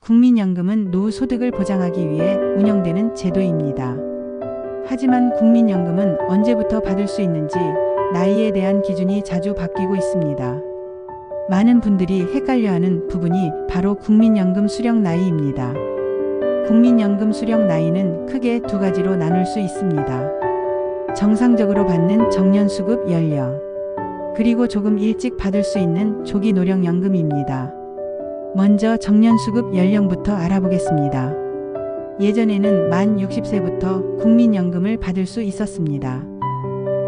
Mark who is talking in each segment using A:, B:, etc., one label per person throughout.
A: 국민연금은 노후 소득을 보장하기 위해 운영되는 제도입니다. 하지만 국민연금은 언제부터 받을 수 있는지 나이에 대한 기준이 자주 바뀌고 있습니다. 많은 분들이 헷갈려하는 부분이 바로 국민연금 수령 나이입니다. 국민연금 수령 나이는 크게 두 가지로 나눌 수 있습니다. 정상적으로 받는 정년수급 연령, 그리고 조금 일찍 받을 수 있는 조기노령연금입니다. 먼저 정년수급 연령부터 알아보겠습니다. 예전에는 만 60세부터 국민연금을 받을 수 있었습니다.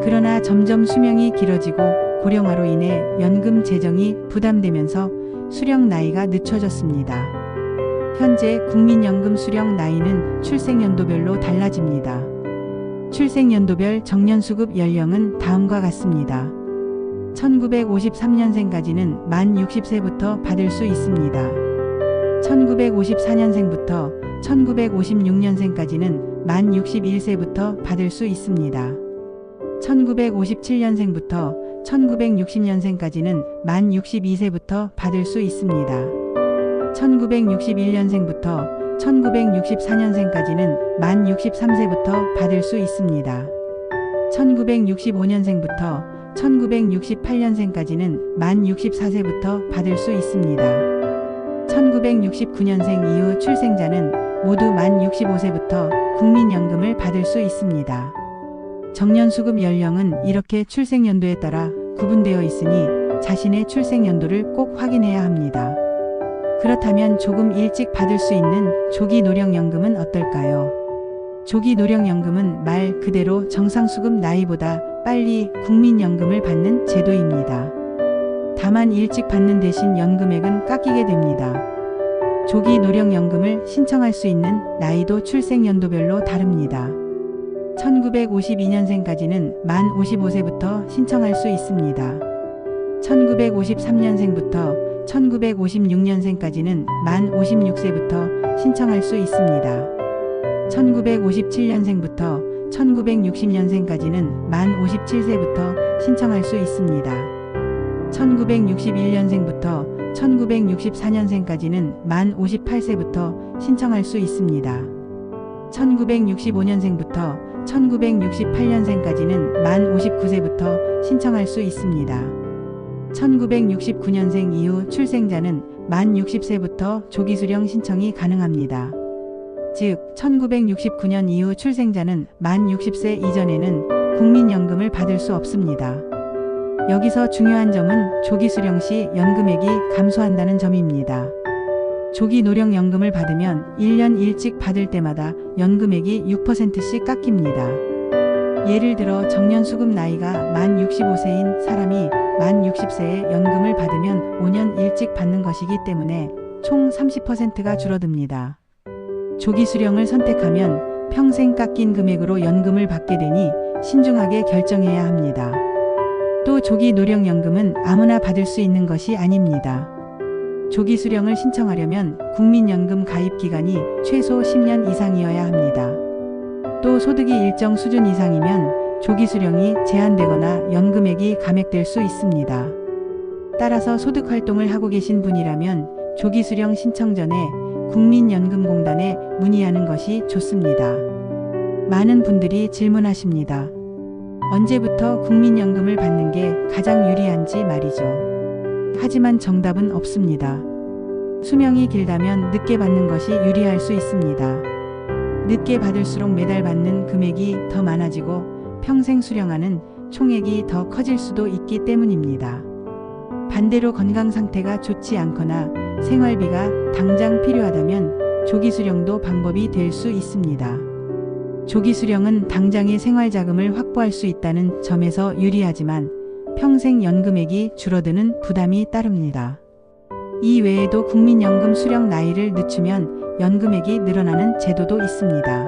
A: 그러나 점점 수명이 길어지고 고령화로 인해 연금 재정이 부담되면서 수령 나이가 늦춰졌습니다. 현재 국민연금 수령 나이는 출생연도별로 달라집니다. 출생연도별 정년수급 연령은 다음과 같습니다. 1953년생까지는 만 60세부터 받을 수 있습니다. 1954년생부터 1956년생까지는 만 61세부터 받을 수 있습니다. 1957년생부터 1960년생까지는 만 62세부터 받을 수 있습니다. 1961년생부터 1964년생까지는 만 63세부터 받을 수 있습니다. 1965년생부터 1968년생까지는 만 64세부터 받을 수 있습니다. 1969년생 이후 출생자는 모두 만 65세부터 국민연금을 받을 수 있습니다. 정년수급 연령은 이렇게 출생연도에 따라 구분되어 있으니 자신의 출생연도를 꼭 확인해야 합니다. 그렇다면 조금 일찍 받을 수 있는 조기노령연금은 어떨까요? 조기노령연금은 말 그대로 정상수급 나이보다 빨리 국민연금을 받는 제도입니다. 다만 일찍 받는 대신 연금액은 깎이게 됩니다. 조기노령연금을 신청할 수 있는 나이도 출생연도별로 다릅니다. 1952년생까지는 만 55세부터 신청할 수 있습니다. 1953년생부터 1956년생까지는 만 56세부터 신청할 수 있습니다. 1957년생부터 1960년생까지는 만 57세부터 신청할 수 있습니다. 1961년생부터 1964년생까지는 만 58세부터 신청할 수 있습니다. 1965년생부터 1968년생까지는 만 59세부터 신청할 수 있습니다. 1969년생 이후 출생자는 만 60세부터 조기수령 신청이 가능합니다. 즉 1969년 이후 출생자는 만 60세 이전에는 국민연금을 받을 수 없습니다. 여기서 중요한 점은 조기수령 시 연금액이 감소한다는 점입니다. 조기노령연금을 받으면 1년 일찍 받을 때마다 연금액이 6%씩 깎입니다. 예를 들어 정년수급 나이가 만 65세인 사람이 만 60세에 연금을 받으면 5년 일찍 받는 것이기 때문에 총 30%가 줄어듭니다. 조기수령을 선택하면 평생 깎인 금액으로 연금을 받게 되니 신중하게 결정해야 합니다. 또 조기노령연금은 아무나 받을 수 있는 것이 아닙니다. 조기수령을 신청하려면 국민연금 가입 기간이 최소 10년 이상이어야 합니다. 또 소득이 일정 수준 이상이면 조기수령이 제한되거나 연금액이 감액될 수 있습니다. 따라서 소득활동을 하고 계신 분이라면 조기수령 신청 전에 국민연금공단에 문의하는 것이 좋습니다. 많은 분들이 질문하십니다. 언제부터 국민연금을 받는 게 가장 유리한지 말이죠. 하지만 정답은 없습니다. 수명이 길다면 늦게 받는 것이 유리할 수 있습니다. 늦게 받을수록 매달 받는 금액이 더 많아지고 평생 수령하는 총액이 더 커질 수도 있기 때문입니다. 반대로 건강 상태가 좋지 않거나 생활비가 당장 필요하다면 조기수령도 방법이 될 수 있습니다. 조기수령은 당장의 생활자금을 확보할 수 있다는 점에서 유리하지만 평생 연금액이 줄어드는 부담이 따릅니다. 이 외에도 국민연금 수령 나이를 늦추면 연금액이 늘어나는 제도도 있습니다.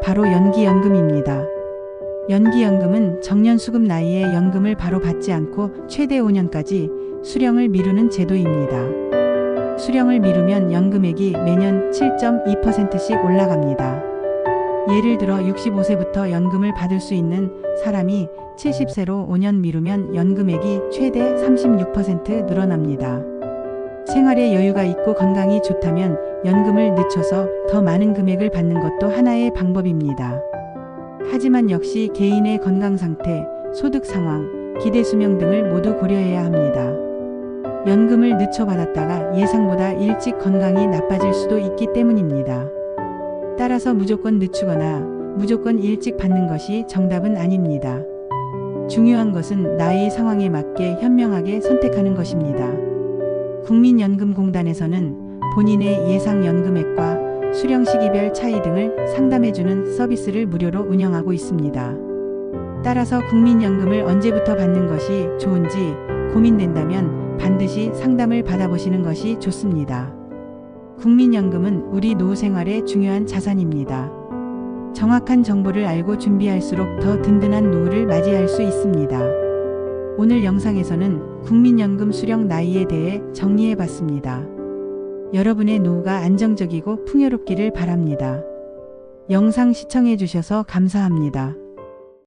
A: 바로 연기연금입니다. 연기연금은 정년수급 나이에 연금을 바로 받지 않고 최대 5년까지 수령을 미루는 제도입니다. 수령을 미루면 연금액이 매년 7.2%씩 올라갑니다. 예를 들어 65세부터 연금을 받을 수 있는 사람이 70세로 5년 미루면 연금액이 최대 36% 늘어납니다. 생활에 여유가 있고 건강이 좋다면 연금을 늦춰서 더 많은 금액을 받는 것도 하나의 방법입니다. 하지만 역시 개인의 건강 상태, 소득 상황, 기대 수명 등을 모두 고려해야 합니다. 연금을 늦춰 받았다가 예상보다 일찍 건강이 나빠질 수도 있기 때문입니다. 따라서 무조건 늦추거나 무조건 일찍 받는 것이 정답은 아닙니다. 중요한 것은 나의 상황에 맞게 현명하게 선택하는 것입니다. 국민연금공단에서는 본인의 예상 연금액과 수령 시기별 차이 등을 상담해주는 서비스를 무료로 운영하고 있습니다. 따라서 국민연금을 언제부터 받는 것이 좋은지 고민된다면 반드시 상담을 받아보시는 것이 좋습니다. 국민연금은 우리 노후 생활의 중요한 자산입니다. 정확한 정보를 알고 준비할수록 더 든든한 노후를 맞이할 수 있습니다. 오늘 영상에서는 국민연금 수령 나이에 대해 정리해봤습니다. 여러분의 노후가 안정적이고 풍요롭기를 바랍니다. 영상 시청해주셔서 감사합니다.